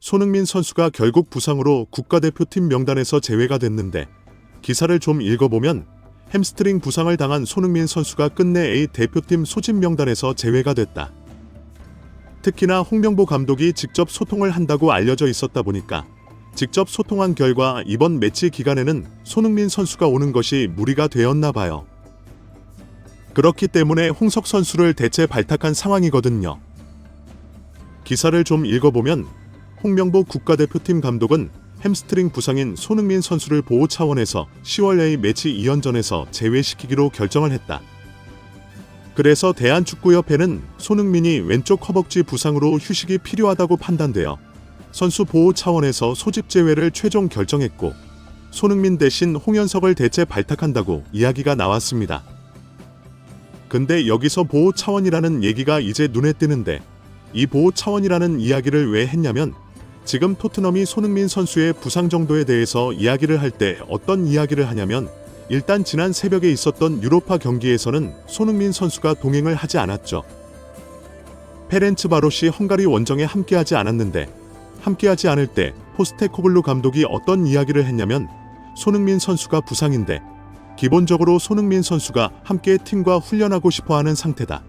손흥민 선수가 결국 부상으로 국가대표팀 명단에서 제외가 됐는데 기사를 좀 읽어보면 햄스트링 부상을 당한 손흥민 선수가 끝내 A 대표팀 소집 명단에서 제외가 됐다. 특히나 홍명보 감독이 직접 소통을 한다고 알려져 있었다 보니까 직접 소통한 결과 이번 매치 기간에는 손흥민 선수가 오는 것이 무리가 되었나 봐요. 그렇기 때문에 홍석 선수를 대체 발탁한 상황이거든요. 기사를 좀 읽어보면 홍명보 국가대표팀 감독은 햄스트링 부상인 손흥민 선수를 보호 차원에서 10월 A 매치 2연전에서 제외시키기로 결정을 했다. 그래서 대한축구협회는 손흥민이 왼쪽 허벅지 부상으로 휴식이 필요하다고 판단되어 선수 보호 차원에서 소집 제외를 최종 결정했고 손흥민 대신 홍현석을 대체 발탁한다고 이야기가 나왔습니다. 근데 여기서 보호 차원이라는 얘기가 이제 눈에 띄는데 이 보호 차원이라는 이야기를 왜 했냐면 지금 토트넘이 손흥민 선수의 부상 정도에 대해서 이야기를 할 때 어떤 이야기를 하냐면 일단 지난 새벽에 있었던 유로파 경기에서는 손흥민 선수가 동행을 하지 않았죠. 페렌츠바로시 헝가리 원정에 함께하지 않았는데 함께하지 않을 때 포스테코글루 감독이 어떤 이야기를 했냐면 손흥민 선수가 부상인데 기본적으로 손흥민 선수가 함께 팀과 훈련하고 싶어하는 상태다.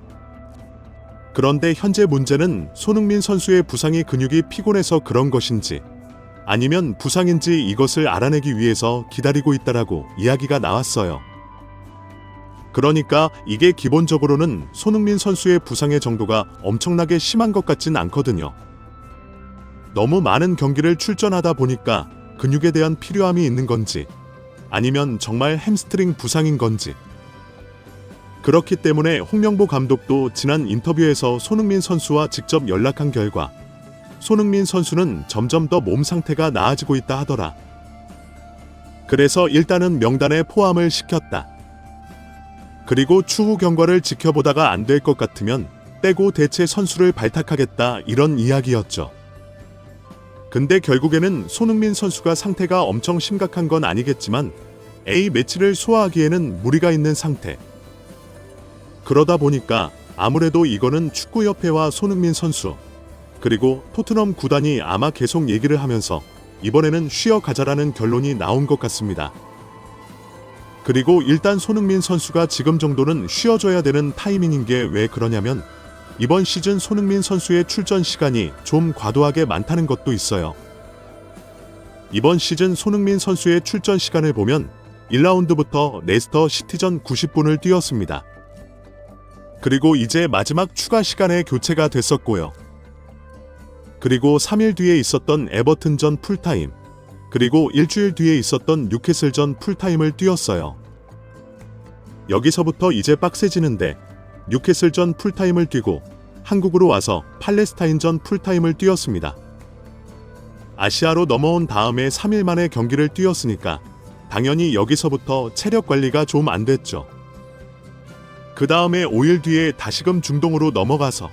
그런데 현재 문제는 손흥민 선수의 부상이 근육이 피곤해서 그런 것인지 아니면 부상인지 이것을 알아내기 위해서 기다리고 있다라고 이야기가 나왔어요. 그러니까 이게 기본적으로는 손흥민 선수의 부상의 정도가 엄청나게 심한 것 같진 않거든요. 너무 많은 경기를 출전하다 보니까 근육에 대한 필요함이 있는 건지 아니면 정말 햄스트링 부상인 건지. 그렇기 때문에 홍명보 감독도 지난 인터뷰에서 손흥민 선수와 직접 연락한 결과 손흥민 선수는 점점 더 몸 상태가 나아지고 있다 하더라. 그래서 일단은 명단에 포함을 시켰다. 그리고 추후 경과를 지켜보다가 안 될 것 같으면 빼고 대체 선수를 발탁하겠다 이런 이야기였죠. 근데 결국에는 손흥민 선수가 상태가 엄청 심각한 건 아니겠지만 A 매치를 소화하기에는 무리가 있는 상태. 그러다 보니까 아무래도 이거는 축구협회와 손흥민 선수 그리고 토트넘 구단이 아마 계속 얘기를 하면서 이번에는 쉬어가자라는 결론이 나온 것 같습니다. 그리고 일단 손흥민 선수가 지금 정도는 쉬어줘야 되는 타이밍인 게 왜 그러냐면 이번 시즌 손흥민 선수의 출전 시간이 좀 과도하게 많다는 것도 있어요. 이번 시즌 손흥민 선수의 출전 시간을 보면 1라운드부터 레스터 시티전 90분을 뛰었습니다. 그리고 이제 마지막 추가 시간에 교체가 됐었고요. 그리고 3일 뒤에 있었던 에버튼전 풀타임, 그리고 일주일 뒤에 있었던 뉴캐슬전 풀타임을 뛰었어요. 여기서부터 이제 빡세지는데 뉴캐슬전 풀타임을 뛰고 한국으로 와서 팔레스타인전 풀타임을 뛰었습니다. 아시아로 넘어온 다음에 3일 만에 경기를 뛰었으니까 당연히 여기서부터 체력 관리가 좀 안 됐죠. 그 다음에 5일 뒤에 다시금 중동으로 넘어가서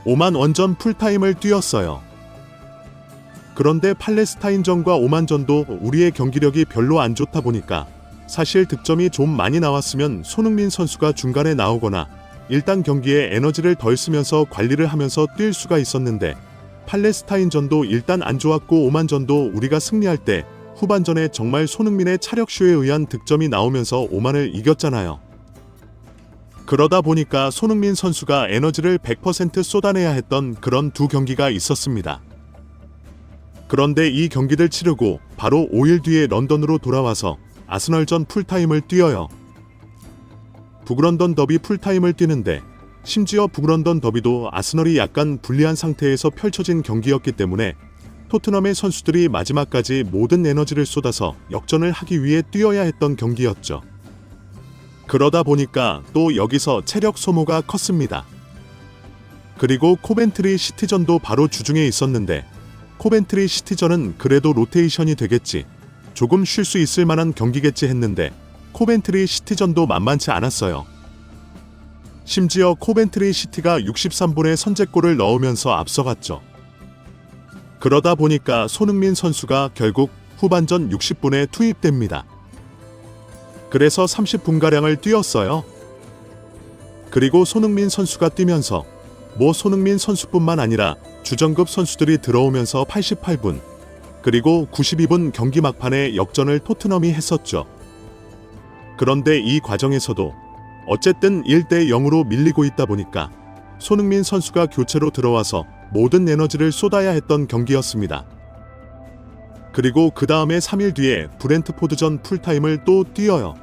오만 원전 풀타임을 뛰었어요. 그런데 팔레스타인전과 오만전도 우리의 경기력이 별로 안 좋다 보니까 사실 득점이 좀 많이 나왔으면 손흥민 선수가 중간에 나오거나 일단 경기에 에너지를 덜 쓰면서 관리를 하면서 뛸 수가 있었는데 팔레스타인전도 일단 안 좋았고 오만전도 우리가 승리할 때 후반전에 정말 손흥민의 차력쇼에 의한 득점이 나오면서 오만을 이겼잖아요. 그러다 보니까 손흥민 선수가 에너지를 100% 쏟아내야 했던 그런 두 경기가 있었습니다. 그런데 이 경기를 치르고 바로 5일 뒤에 런던으로 돌아와서 아스널전 풀타임을 뛰어요. 북런던 더비 풀타임을 뛰는데 심지어 북런던 더비도 아스널이 약간 불리한 상태에서 펼쳐진 경기였기 때문에 토트넘의 선수들이 마지막까지 모든 에너지를 쏟아서 역전을 하기 위해 뛰어야 했던 경기였죠. 그러다 보니까 또 여기서 체력 소모가 컸습니다. 그리고 코벤트리 시티전도 바로 주중에 있었는데 코벤트리 시티전은 그래도 로테이션이 되겠지, 조금 쉴 수 있을 만한 경기겠지 했는데 코벤트리 시티전도 만만치 않았어요. 심지어 코벤트리 시티가 63분에 선제골을 넣으면서 앞서갔죠. 그러다 보니까 손흥민 선수가 결국 후반전 60분에 투입됩니다. 그래서 30분가량을 뛰었어요. 그리고 손흥민 선수가 뛰면서 손흥민 선수뿐만 아니라 주전급 선수들이 들어오면서 88분, 그리고 92분 경기 막판에 역전을 토트넘이 했었죠. 그런데 이 과정에서도 어쨌든 1대 0으로 밀리고 있다 보니까 손흥민 선수가 교체로 들어와서 모든 에너지를 쏟아야 했던 경기였습니다. 그리고 그 다음에 3일 뒤에 브렌트포드전 풀타임을 또 뛰어요.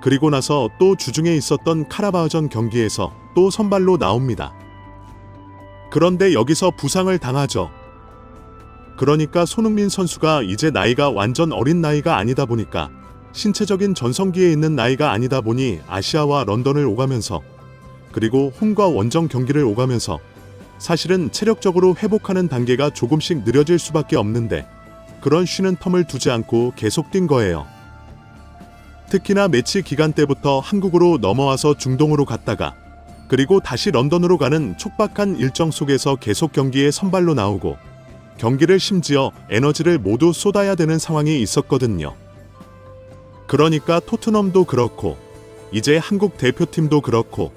그리고 나서 또 주중에 있었던 카라바오전 경기에서 또 선발로 나옵니다. 그런데 여기서 부상을 당하죠. 그러니까 손흥민 선수가 이제 나이가 완전 어린 나이가 아니다 보니까 신체적인 전성기에 있는 나이가 아니다 보니 아시아와 런던을 오가면서 그리고 홈과 원정 경기를 오가면서 사실은 체력적으로 회복하는 단계가 조금씩 느려질 수밖에 없는데 그런 쉬는 텀을 두지 않고 계속 뛴 거예요. 특히나 매치 기간 때부터 한국으로 넘어와서 중동으로 갔다가 그리고 다시 런던으로 가는 촉박한 일정 속에서 계속 경기에 선발로 나오고 경기를 심지어 에너지를 모두 쏟아야 되는 상황이 있었거든요. 그러니까 토트넘도 그렇고 이제 한국 대표팀도 그렇고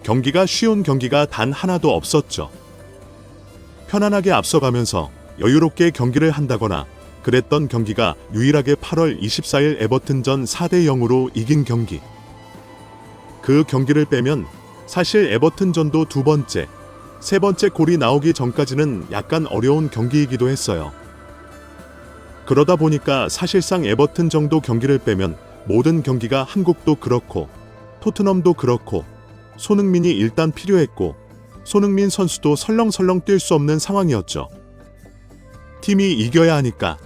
경기가 쉬운 경기가 단 하나도 없었죠. 편안하게 앞서가면서 여유롭게 경기를 한다거나 그랬던 경기가 유일하게 8월 24일 에버튼전 4대 0으로 이긴 경기. 그 경기를 빼면 사실 에버튼전도 두 번째, 세 번째 골이 나오기 전까지는 약간 어려운 경기이기도 했어요. 그러다 보니까 사실상 에버튼 정도 경기를 빼면 모든 경기가 한국도 그렇고 토트넘도 그렇고 손흥민이 일단 필요했고 손흥민 선수도 설렁설렁 뛸 수 없는 상황이었죠. 팀이 이겨야 하니까.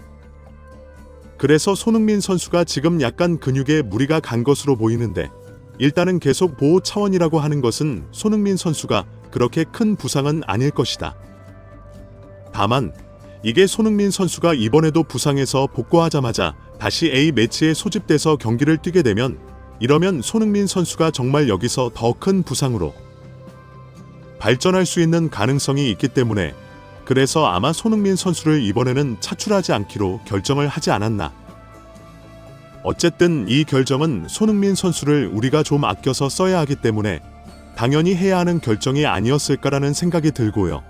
그래서 손흥민 선수가 지금 약간 근육에 무리가 간 것으로 보이는데 일단은 계속 보호 차원이라고 하는 것은 손흥민 선수가 그렇게 큰 부상은 아닐 것이다. 다만 이게 손흥민 선수가 이번에도 부상에서 복구하자마자 다시 A매치에 소집돼서 경기를 뛰게 되면 이러면 손흥민 선수가 정말 여기서 더 큰 부상으로 발전할 수 있는 가능성이 있기 때문에 그래서 아마 손흥민 선수를 이번에는 차출하지 않기로 결정을 하지 않았나. 어쨌든 이 결정은 손흥민 선수를 우리가 좀 아껴서 써야 하기 때문에 당연히 해야 하는 결정이 아니었을까라는 생각이 들고요.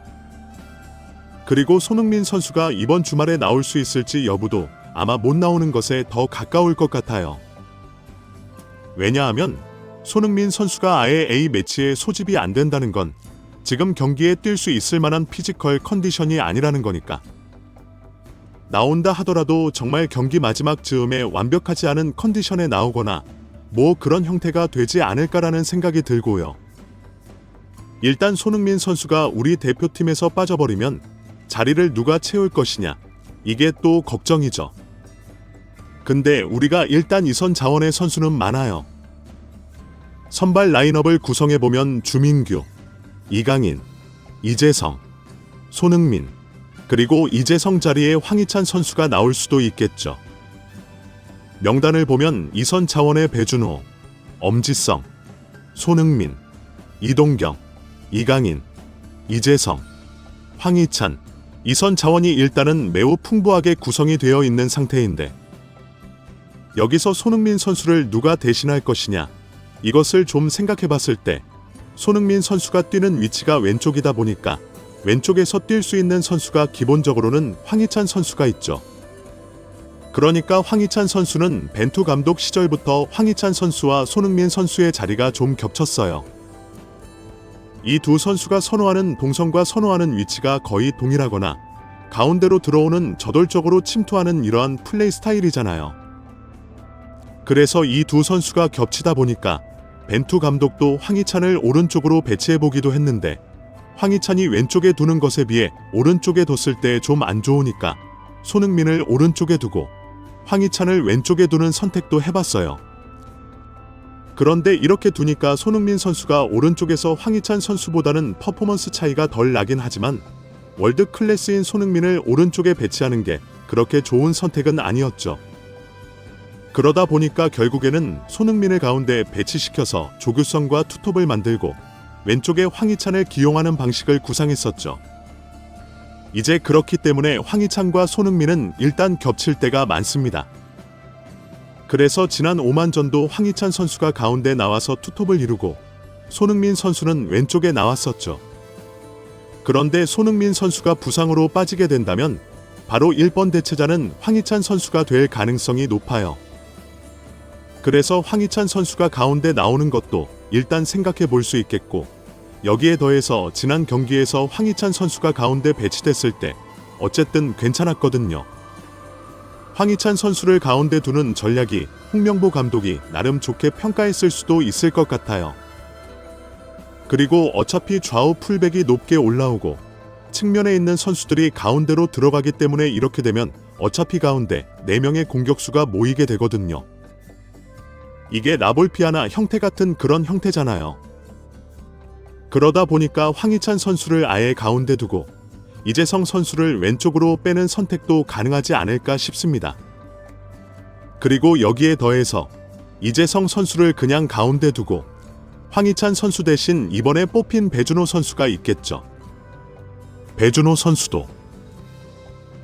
그리고 손흥민 선수가 이번 주말에 나올 수 있을지 여부도 아마 못 나오는 것에 더 가까울 것 같아요. 왜냐하면 손흥민 선수가 아예 A매치에 소집이 안 된다는 건 지금 경기에 뛸 수 있을 만한 피지컬 컨디션이 아니라는 거니까. 나온다 하더라도 정말 경기 마지막 즈음에 완벽하지 않은 컨디션에 나오거나 뭐 그런 형태가 되지 않을까라는 생각이 들고요. 일단 손흥민 선수가 우리 대표팀에서 빠져버리면 자리를 누가 채울 것이냐, 이게 또 걱정이죠. 근데 우리가 일단 이선 자원의 선수는 많아요. 선발 라인업을 구성해보면 주민규, 이강인, 이재성, 손흥민, 그리고 이재성 자리에 황희찬 선수가 나올 수도 있겠죠. 명단을 보면 이선 자원의 배준호, 엄지성, 손흥민, 이동경, 이강인, 이재성, 황희찬, 이선 자원이 일단은 매우 풍부하게 구성이 되어 있는 상태인데 여기서 손흥민 선수를 누가 대신할 것이냐, 이것을 좀 생각해 봤을 때 손흥민 선수가 뛰는 위치가 왼쪽이다 보니까 왼쪽에서 뛸 수 있는 선수가 기본적으로는 황희찬 선수가 있죠. 그러니까 황희찬 선수는 벤투 감독 시절부터 황희찬 선수와 손흥민 선수의 자리가 좀 겹쳤어요. 이 두 선수가 선호하는 동선과 선호하는 위치가 거의 동일하거나 가운데로 들어오는 저돌적으로 침투하는 이러한 플레이 스타일이잖아요. 그래서 이 두 선수가 겹치다 보니까 벤투 감독도 황희찬을 오른쪽으로 배치해보기도 했는데 황희찬이 왼쪽에 두는 것에 비해 오른쪽에 뒀을 때 좀 안 좋으니까 손흥민을 오른쪽에 두고 황희찬을 왼쪽에 두는 선택도 해봤어요. 그런데 이렇게 두니까 손흥민 선수가 오른쪽에서 황희찬 선수보다는 퍼포먼스 차이가 덜 나긴 하지만 월드 클래스인 손흥민을 오른쪽에 배치하는 게 그렇게 좋은 선택은 아니었죠. 그러다 보니까 결국에는 손흥민을 가운데 배치시켜서 조규성과 투톱을 만들고 왼쪽에 황희찬을 기용하는 방식을 구상했었죠. 이제 그렇기 때문에 황희찬과 손흥민은 일단 겹칠 때가 많습니다. 그래서 지난 오만전도 황희찬 선수가 가운데 나와서 투톱을 이루고 손흥민 선수는 왼쪽에 나왔었죠. 그런데 손흥민 선수가 부상으로 빠지게 된다면 바로 1번 대체자는 황희찬 선수가 될 가능성이 높아요. 그래서 황희찬 선수가 가운데 나오는 것도 일단 생각해 볼 수 있겠고, 여기에 더해서 지난 경기에서 황희찬 선수가 가운데 배치됐을 때 어쨌든 괜찮았거든요. 황희찬 선수를 가운데 두는 전략이 홍명보 감독이 나름 좋게 평가했을 수도 있을 것 같아요. 그리고 어차피 좌우 풀백이 높게 올라오고 측면에 있는 선수들이 가운데로 들어가기 때문에 이렇게 되면 어차피 가운데 4명의 공격수가 모이게 되거든요. 이게 나볼피아나 형태 같은 그런 형태잖아요. 그러다 보니까 황희찬 선수를 아예 가운데 두고 이재성 선수를 왼쪽으로 빼는 선택도 가능하지 않을까 싶습니다. 그리고 여기에 더해서 이재성 선수를 그냥 가운데 두고 황희찬 선수 대신 이번에 뽑힌 배준호 선수가 있겠죠. 배준호 선수도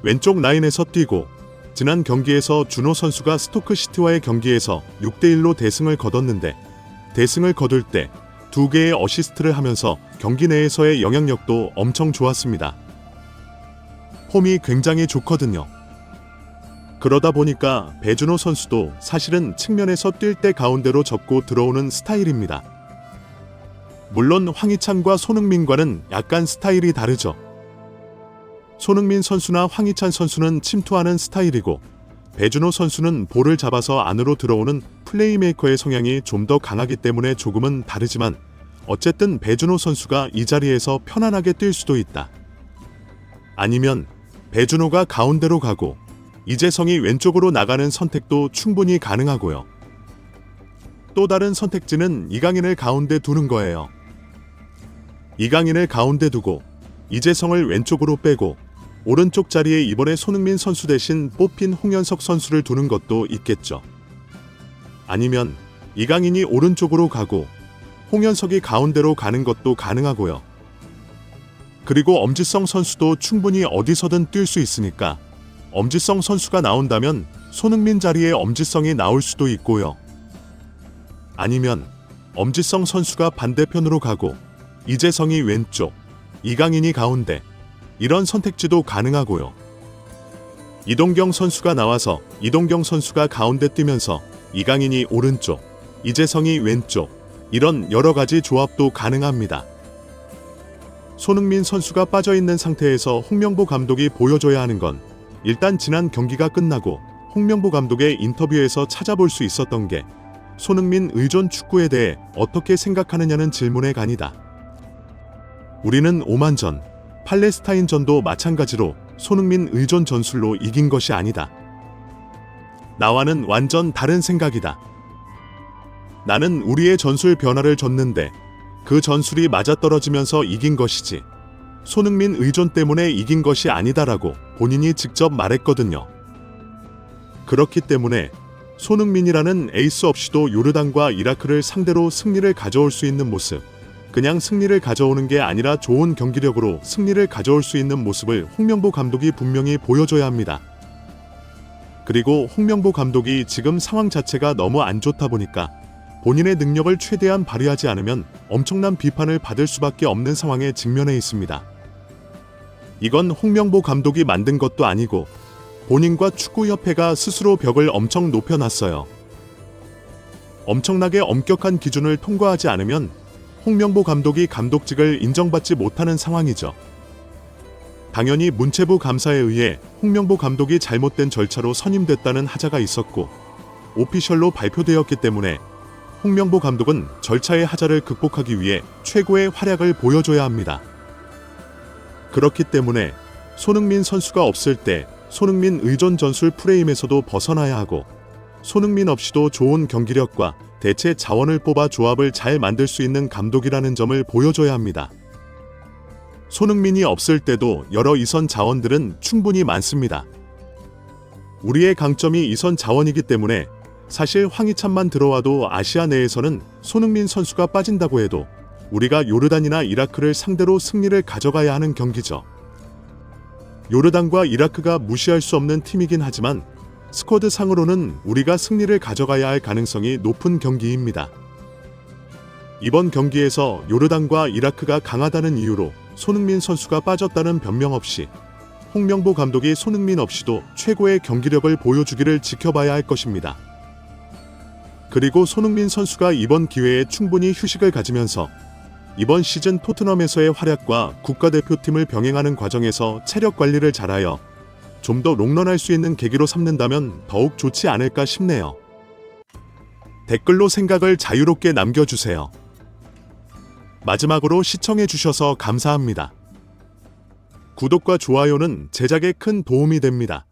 왼쪽 라인에서 뛰고, 지난 경기에서 준호 선수가 스토크시티와의 경기에서 6대1로 대승을 거뒀는데, 대승을 거둘 때 2개의 어시스트를 하면서 경기 내에서의 영향력도 엄청 좋았습니다. 폼이 굉장히 좋거든요. 그러다 보니까 배준호 선수도 사실은 측면에서 뛸 때 가운데로 접고 들어오는 스타일입니다. 물론 황희찬과 손흥민과는 약간 스타일이 다르죠. 손흥민 선수나 황희찬 선수는 침투하는 스타일이고, 배준호 선수는 볼을 잡아서 안으로 들어오는 플레이메이커의 성향이 좀 더 강하기 때문에 조금은 다르지만, 어쨌든 배준호 선수가 이 자리에서 편안하게 뛸 수도 있다. 아니면 배준호가 가운데로 가고 이재성이 왼쪽으로 나가는 선택도 충분히 가능하고요. 또 다른 선택지는 이강인을 가운데 두는 거예요. 이강인을 가운데 두고 이재성을 왼쪽으로 빼고 오른쪽 자리에 이번에 손흥민 선수 대신 뽑힌 홍현석 선수를 두는 것도 있겠죠. 아니면 이강인이 오른쪽으로 가고 홍현석이 가운데로 가는 것도 가능하고요. 그리고 엄지성 선수도 충분히 어디서든 뛸 수 있으니까 엄지성 선수가 나온다면 손흥민 자리에 엄지성이 나올 수도 있고요. 아니면 엄지성 선수가 반대편으로 가고 이재성이 왼쪽, 이강인이 가운데, 이런 선택지도 가능하고요. 이동경 선수가 나와서 이동경 선수가 가운데 뛰면서 이강인이 오른쪽, 이재성이 왼쪽, 이런 여러 가지 조합도 가능합니다. 손흥민 선수가 빠져있는 상태에서 홍명보 감독이 보여줘야 하는 건 일단 지난 경기가 끝나고 홍명보 감독의 인터뷰에서 찾아볼 수 있었던 게 손흥민 의존 축구에 대해 어떻게 생각하느냐는 질문에 간이다. 우리는 오만전, 팔레스타인전도 마찬가지로 손흥민 의존 전술로 이긴 것이 아니다. 나와는 완전 다른 생각이다. 나는 우리의 전술 변화를 줬는데 그 전술이 맞아떨어지면서 이긴 것이지 손흥민 의존 때문에 이긴 것이 아니다라고 본인이 직접 말했거든요. 그렇기 때문에 손흥민이라는 에이스 없이도 요르단과 이라크를 상대로 승리를 가져올 수 있는 모습, 그냥 승리를 가져오는 게 아니라 좋은 경기력으로 승리를 가져올 수 있는 모습을 홍명보 감독이 분명히 보여줘야 합니다. 그리고 홍명보 감독이 지금 상황 자체가 너무 안 좋다 보니까 본인의 능력을 최대한 발휘하지 않으면 엄청난 비판을 받을 수밖에 없는 상황에 직면해 있습니다. 이건 홍명보 감독이 만든 것도 아니고 본인과 축구협회가 스스로 벽을 엄청 높여놨어요. 엄청나게 엄격한 기준을 통과하지 않으면 홍명보 감독이 감독직을 인정받지 못하는 상황이죠. 당연히 문체부 감사에 의해 홍명보 감독이 잘못된 절차로 선임됐다는 하자가 있었고 오피셜로 발표되었기 때문에 홍명보 감독은 절차의 하자를 극복하기 위해 최고의 활약을 보여줘야 합니다. 그렇기 때문에 손흥민 선수가 없을 때 손흥민 의존 전술 프레임에서도 벗어나야 하고 손흥민 없이도 좋은 경기력과 대체 자원을 뽑아 조합을 잘 만들 수 있는 감독이라는 점을 보여줘야 합니다. 손흥민이 없을 때도 여러 이선 자원들은 충분히 많습니다. 우리의 강점이 이선 자원이기 때문에 사실 황희찬만 들어와도 아시아 내에서는 손흥민 선수가 빠진다고 해도 우리가 요르단이나 이라크를 상대로 승리를 가져가야 하는 경기죠. 요르단과 이라크가 무시할 수 없는 팀이긴 하지만 스쿼드 상으로는 우리가 승리를 가져가야 할 가능성이 높은 경기입니다. 이번 경기에서 요르단과 이라크가 강하다는 이유로 손흥민 선수가 빠졌다는 변명 없이 홍명보 감독이 손흥민 없이도 최고의 경기력을 보여주기를 지켜봐야 할 것입니다. 그리고 손흥민 선수가 이번 기회에 충분히 휴식을 가지면서 이번 시즌 토트넘에서의 활약과 국가대표팀을 병행하는 과정에서 체력 관리를 잘하여 좀 더 롱런할 수 있는 계기로 삼는다면 더욱 좋지 않을까 싶네요. 댓글로 생각을 자유롭게 남겨주세요. 마지막으로 시청해주셔서 감사합니다. 구독과 좋아요는 제작에 큰 도움이 됩니다.